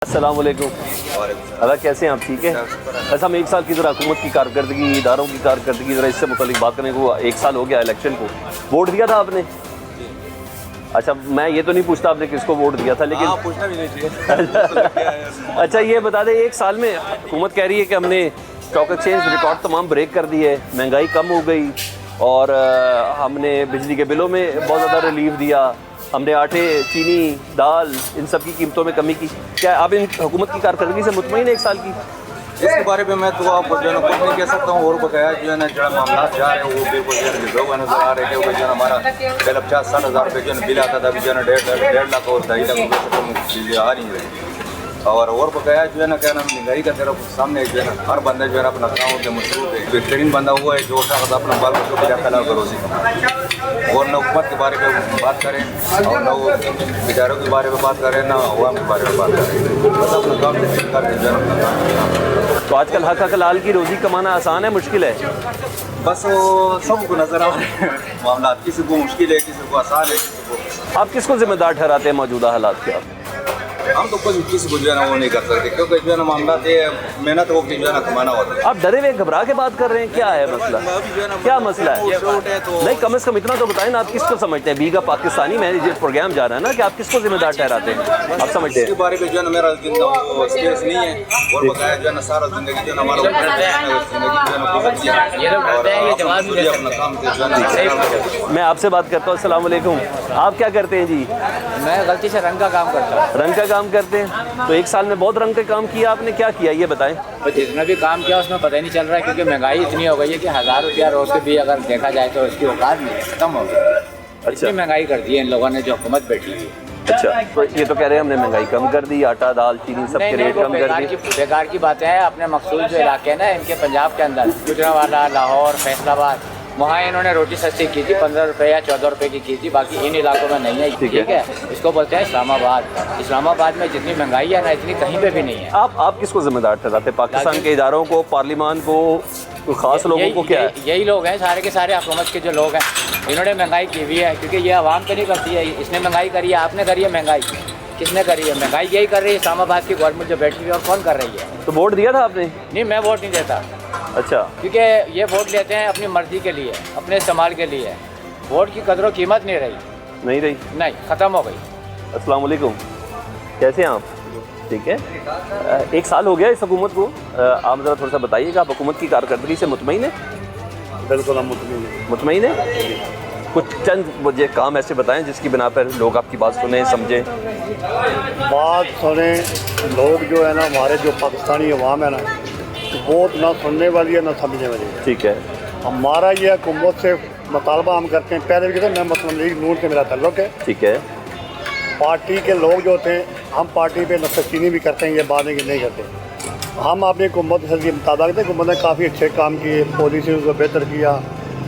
अस्सलाम वालेकुम। अल्लाह कैसे हैं आप? ठीक है। ऐसा हम एक साल की ज़रा हुकूमत की कारकर्दगी, इदारों की कारकर्दगी, ज़रा इससे मुतालिक बात करने को। एक साल हो गया इलेक्शन को, वोट दिया था आपने? अच्छा, मैं ये तो नहीं पूछता आपने किसको वोट दिया था, लेकिन पूछना भी नहीं चाहिए। अच्छा ये बता दें, एक साल में हुकूमत कह रही है कि हमने स्टॉक एक्सचेंज रिकॉर्ड तमाम ब्रेक कर दिए, महंगाई कम हो गई और हमने बिजली के बिलों में बहुत ज़्यादा रिलीफ दिया, हमने आटे, चीनी, दाल, इन सब की कीमतों में कमी की। क्या आप इन हुकूमत की कारकर्दगी से मुतमईन है एक साल की? इसके बारे में मैं तो आपको जो है ना कुछ नहीं कह सकता हूँ। और बकाया जो है ना जो मामला जा रहे हैं वो बिल्कुल जो है लोग नजर आ रहे हैं। जो है हमारा पहले 50-60 हज़ार रुपये जो है बिल आता था, अभी जो है 1.5 लाख और 2.5 लाख रुपये से कम चीज़ें आ नहीं रही। और बकाया जो है ना क्या नाम महंगाई का तरफ सामने जो है ना हर बंदा जो है अपना काम के मसरूफ है। बेहतरीन बंदा हुआ है जो अपना बाल बच्चों को फैला करोसी और न हुकूमत के बारे में बात करें और न वो बेचारों के बारे में बात करें, ना अवाम के बारे में बात करें। बस अपना काम करके जो है अपना काम। तो आजकल हक हलाल की रोज़ी कमाना आसान है, मुश्किल है? बस वो सबको नजर आ रहे हैं मामला, किसी को मुश्किल है, किसी को आसान है, किसी को। आप किसको जिम्मेदार ठहराते हैं मौजूदा हालात के? आप हम तो कुछ किसी को जो है ना वो नहीं कर सकते, क्योंकि जो है ना मामला मेहनत हो कि जो है ना कमाना होता है। आप डरे हुए घबरा के बात कर रहे हैं, क्या है मसला? क्या मसला है? नहीं, कम से कम इतना तो बताएं ना, आप किसको समझते हैं? बीगा पाकिस्तानी में जो प्रोग्राम जा रहा है ना, कि आप किसको जिम्मेदार ठहराते हैं? आप समझते हैं इसके बारे में जो है ना मेरा एक्सपीरियंस नहीं है। और बताया जो है ना सारा जिंदगी जो है हमारा मैं आपसे बात करता हूँ। अस्सलाम वालेकुम। आप क्या करते हैं जी? मैं गलती से रंग का काम करता हूँ। रंग का काम करते हैं? तो एक साल में बहुत रंग का काम किया आपने, क्या किया ये बताएं। तो जितना भी काम किया उसमें पता ही नहीं चल रहा है, क्योंकि महंगाई इतनी हो गई है कि 1000 रुपया रोज के भी अगर देखा जाए तो उसकी औकात नहीं है, खत्म हो गई। इतनी महंगाई कर दी है इन लोगों ने जो हुकूमत बैठी हुई है। अच्छा, तो ये तो कह रहे हैं हमने महंगाई कम कर दी, आटा, दाल, चीनी सबके रेट कम कर दिए। बेकार की बातें हैं। अपने मखसूस जो इलाके हैं ना इनके पंजाब के अंदर, गुजरांवाला, लाहौर, फैसलाबाद, वहाँ इन्होंने रोटी सस्ती की थी, 15 रुपये या 14 रुपये की की बाकी इन इलाकों में नहीं है। ठीक है, इसको बोलते हैं इस्लामाबाद। इस्लामाबाद में जितनी महंगाई है ना, इतनी कहीं पे भी नहीं है। आप किसको जिम्मेदार ठहराते? पाकिस्तान के इदारों को, पार्लिमान को, तो खास लोगों को? क्या है? यही लोग हैं, सारे के सारे हुकूमत के जो लोग हैं, इन्होंने महंगाई की हुई है। क्योंकि ये आवाम तो नहीं करती है, इसने महंगाई करी है, आपने करी है महंगाई, किसने करी है महंगाई? यही कर रही है इस्लामाबाद की गवर्नमेंट जो बैठी हुई है। और कौन कर रही है? तो वोट दिया था आपने? नहीं, मैं वोट नहीं देता। अच्छा, क्योंकि ये वोट लेते हैं अपनी मर्जी के लिए, अपने इस्तेमाल के लिए। वोट की कदर कीमत नहीं रही, नहीं, ख़त्म हो गई। अस्सलाम वालेकुम, कैसे हैं आप? ठीक है। एक साल हो गया इस हुकूमत को, आप ज़रा थोड़ा सा बताइएगा, आप हुकूमत की कारकर्दगी से मुतमईन है? बिल्कुल हम मुतमईन है? कुछ चंद मुझे काम ऐसे बताएं जिसकी बिना पर लोग आपकी बात सुने, समझें। बात सुने लोग जो है ना, हमारे जो पाकिस्तानी अवाम है ना, वो ना सुनने वाली है ना समझने वाली है। ठीक है। हमारा ये हुकूमत से मुतालबा हम करते हैं, पहले भी कहते हैं, मैं मुस्लिम लीग नून से मेरा ताल्लुक है। ठीक है। पार्टी के लोग जो होते हैं, हम पार्टी पे नुक्ताचीनी भी करते हैं, ये बात है कि नहीं करते। हम अपनी हुकूमत से ये मुताबिक थे, हुकूमत ने काफ़ी अच्छे काम किए, पॉलिसी को बेहतर किया,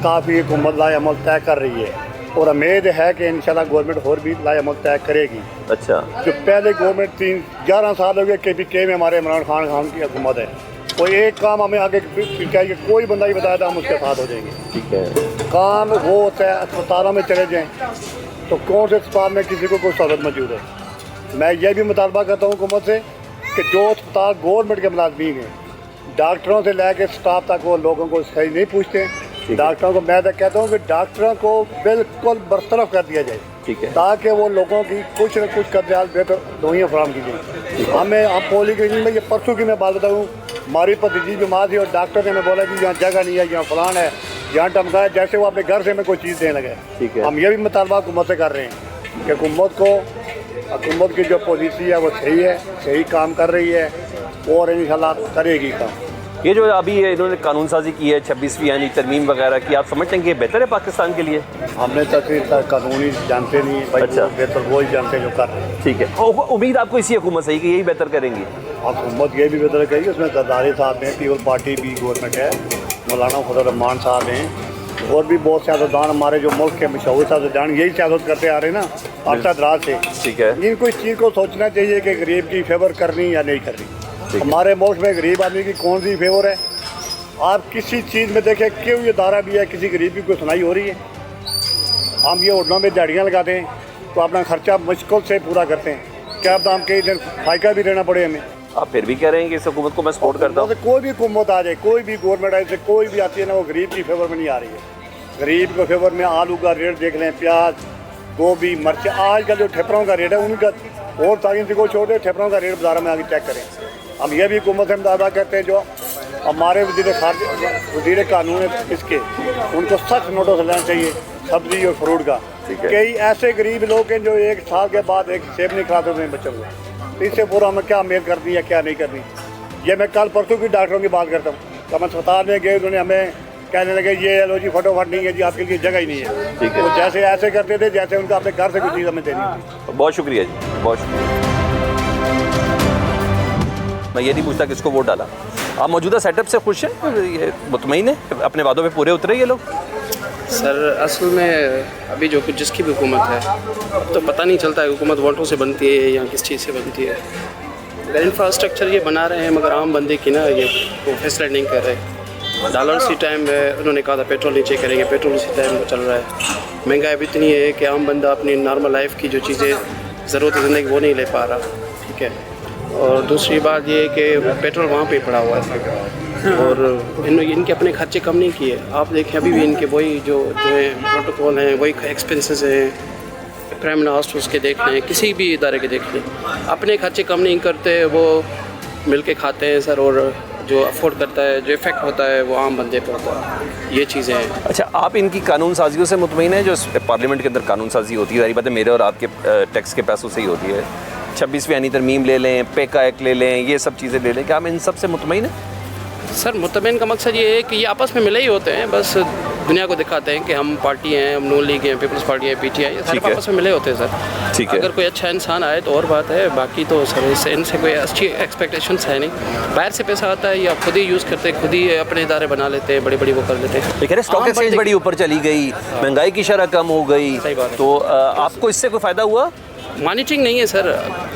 काफ़ी हुकूमत लाएअमल तय कर रही है और उम्मीद है कि इंशाल्लाह गवर्नमेंट और भी लाएअमल तय करेगी। अच्छा, जो पहले गवर्नमेंट 11 साल हो गए KPK में हमारे इमरान खान की हुकूमत है, कोई एक काम हमें आगे चाहिए, कोई बंदा ही बताया था हम उसके साथ हो जाएंगे। ठीक है। काम वो होता है अस्पतालों में चले जाएँ तो कौन से अस्पताल में किसी को कोई सहूलत मौजूद है। मैं ये भी मुतालबा करता हूँ हुकूमत से कि जो अस्पताल गवर्नमेंट के मुलाजमीन हैं, डॉक्टरों से लेकर स्टाफ तक, वो लोगों को सही नहीं पूछते। डॉक्टरों को मैं तो कहता हूँ कि डॉक्टरों को बिल्कुल बरतरफ कर दिया जाए। ठीक है। ताकि वो लोगों की कुछ न कुछ कर्जाल बेहतर दवाइयाँ फराम की जाए। हमें आप पोलिंग में ये परसों की मैं बात बताऊँ, हमारी भतीजी बीमार थी और डॉक्टर ने हमें बोला कि यहाँ जगह नहीं है, यहाँ फलान है, यहाँ टमका है, जैसे वो अपने घर से हमें कोई चीज़ देने लगे। ठीक है। हम ये भी मुतालबा हुकूमत से कर रहे हैं कि हुकूमत की जो पॉलिसी है वो सही है, सही काम कर रही है और इंशाल्लाह करेगी काम। ये जो अभी इन्होंने कानून साजी की है 26वीं यानी तरमीम वगैरह की, आप समझते हैं कि ये बेहतर है पाकिस्तान के लिए? हमने तक कानूनी जानते नहीं भाई। अच्छा। बेहतर वो ही जानते जो कर रहे हैं। ठीक है। उम्मीद आपको इसी हुकूमत से ही कि यही बेहतर करेंगी? हुकूमत ये भी बेहतर करेगी, उसमें जरदारी साहब हैं, पीपल पार्टी भी गवर्नमेंट है, मौलाना फजल रहमान साहब हैं और भी बहुत सियासतदान हमारे जो मुल्क के मशहूर सियासतदान यही सियासत करते आ रहे हैं ना अरसा दराज से। ठीक है। इनको इस चीज़ को सोचना चाहिए कि गरीब की फेवर करनी या नहीं करनी। हमारे मुल्क में गरीब आदमी की कौन सी फेवर है? आप किसी चीज़ में देखें, क्यों ये दारा भी है, किसी गरीब की कोई सुनाई हो रही है? हम ये होटलों में दिहाड़ियाँ लगाते हैं तो अपना खर्चा मुश्किल से पूरा करते हैं। क्या दाम कई दिन फायका भी रहना पड़े हमें। आप फिर भी कह रहे हैं कि इस हुकूमत को मैं सपोर्ट करता हूँ। कोई भी हुकूमत आ जाए, कोई भी गवर्नमेंट आए, कोई भी आती है ना, वो गरीब की फेवर में नहीं आ रही है। गरीब के फेवर में आलू का रेट देख लें, प्याज, गोभी, मिर्च, आजकल जो ठेपरों का रेट है उनका और तारीख से को छोड़ दे, ठेपरों का रेट बाजार में आगे चेक करें। हम ये भी हुकूमत से दावा करते हैं, जो हमारे वज़ीर कानून है इसके, उनको सख्त नोटिस लेना चाहिए सब्जी और फ्रूट का। कई ऐसे गरीब लोग हैं जो 1 साल के बाद एक सेब नहीं खिलाते अपने बच्चों को, तो इससे पूरा हमें क्या उम्मीद करनी है क्या नहीं करनी। ये मैं कल परसों की डॉक्टरों की बात करता हूँ, तो हम अस्पताल में गए, उन्होंने हमें कहने लगे ये लो जी फटोफट नहीं है जी, आपके लिए जगह ही नहीं है। वो जैसे ऐसे करते थे जैसे उनका अपने घर से कोई चीज़ हमें देनी थी। बहुत शुक्रिया जी, बहुत शुक्रिया। मैं ये नहीं पूछता किसको वोट डाला। आप मौजूदा सेटअप से खुश हैं, ये मुतमईन है, अपने वादों पे पूरे उतरे ये लोग? सर असल में अभी जो कुछ जिसकी भी हुकूमत है, तो पता नहीं चलता है हुकूमत वोटों से बनती है या किस चीज़ से बनती है। अगर इंफ्रास्ट्रक्चर ये बना रहे हैं मगर आम बंदे की ना ये वो फैसला नहीं कर रहे। डॉलर सी टाइम है, उन्होंने कहा था पेट्रोल नीचे करेंगे, पेट्रोल उसी टाइम पर चल रहा है। महंगाई भी इतनी है कि आम बंदा अपनी नॉर्मल लाइफ की जो चीज़ें ज़रूरत है ज़िंदगी वो नहीं ले पा रहा, ठीक है। और दूसरी बात ये है कि पेट्रोल वहाँ पे पड़ा हुआ है और इनके अपने खर्चे कम नहीं किए। आप देखें अभी भी इनके वही जो है प्रोटोकॉल हैं, वही एक्सपेंसेस हैं। प्राइम मिनिस्टर उसके देख लें, किसी भी इदारे के देख लें, अपने खर्चे कम नहीं करते, वो मिल के खाते हैं सर। और जो अफोर्ड करता है, जो इफेक्ट होता है वो आम बंदे पे होता है, ये चीज़ें हैं। अच्छा, आप इनकी कानून साजियों से मुतमईन है? जो पार्लियामेंट के अंदर कानून साजी होती है, सारी बातें मेरे और आपके टैक्स के पैसों से ही होती है। 26वीं आनी तरमीम ले लें, पेका एक्ट ले लें, ये सब चीज़ें ले लें, क्या हम इन सब से मुतमईन हैं? सर मुतमईन का मकसद ये है कि ये आपस में मिले ही होते हैं, बस दुनिया को दिखाते हैं कि हम पार्टी हैं, हम नून लीग हैं, पीपल्स पार्टी है, पीटीआई, ये सारे आपस में मिले होते हैं सर। ठीक है। अगर कोई अच्छा इंसान आए तो और बात है, बाकी तो सर इससे इनसे कोई अच्छी एक्सपेक्टेशंस है नहीं। बाहर से पैसा आता है या खुद ही यूज़ करते हैं, खुद ही अपने इदारे बना लेते हैं, बड़ी बड़ी वो कर लेते हैं। लेकिन स्टॉक एक्सचेंज बड़ी ऊपर चली गई, महंगाई की शरह कम हो गई, सही बात है। तो आपको इससे कोई फ़ायदा हुआ? मॉनिटरिंग नहीं है सर।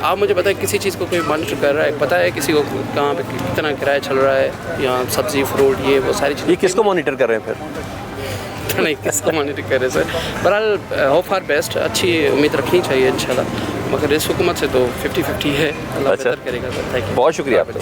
आप मुझे बताएं किसी चीज़ को कोई मॉनिटर कर रहा है, पता है किसी को कहाँ पे कितना किराया चल रहा है, यहाँ सब्ज़ी फ्रूट ये वो सारी चीज़ें। ये किसको मॉनिटर कर रहे हैं फिर? नहीं, किसको मॉनिटर कर रहे हैं सर। बहरहाल होप फॉर बेस्ट, अच्छी उम्मीद रखनी चाहिए इंशाल्लाह, मगर इस हुकूमत से तो 50-50 है। अल्लाह बेहतर करेगा सर। थैंक यू, बहुत शुक्रिया आपका।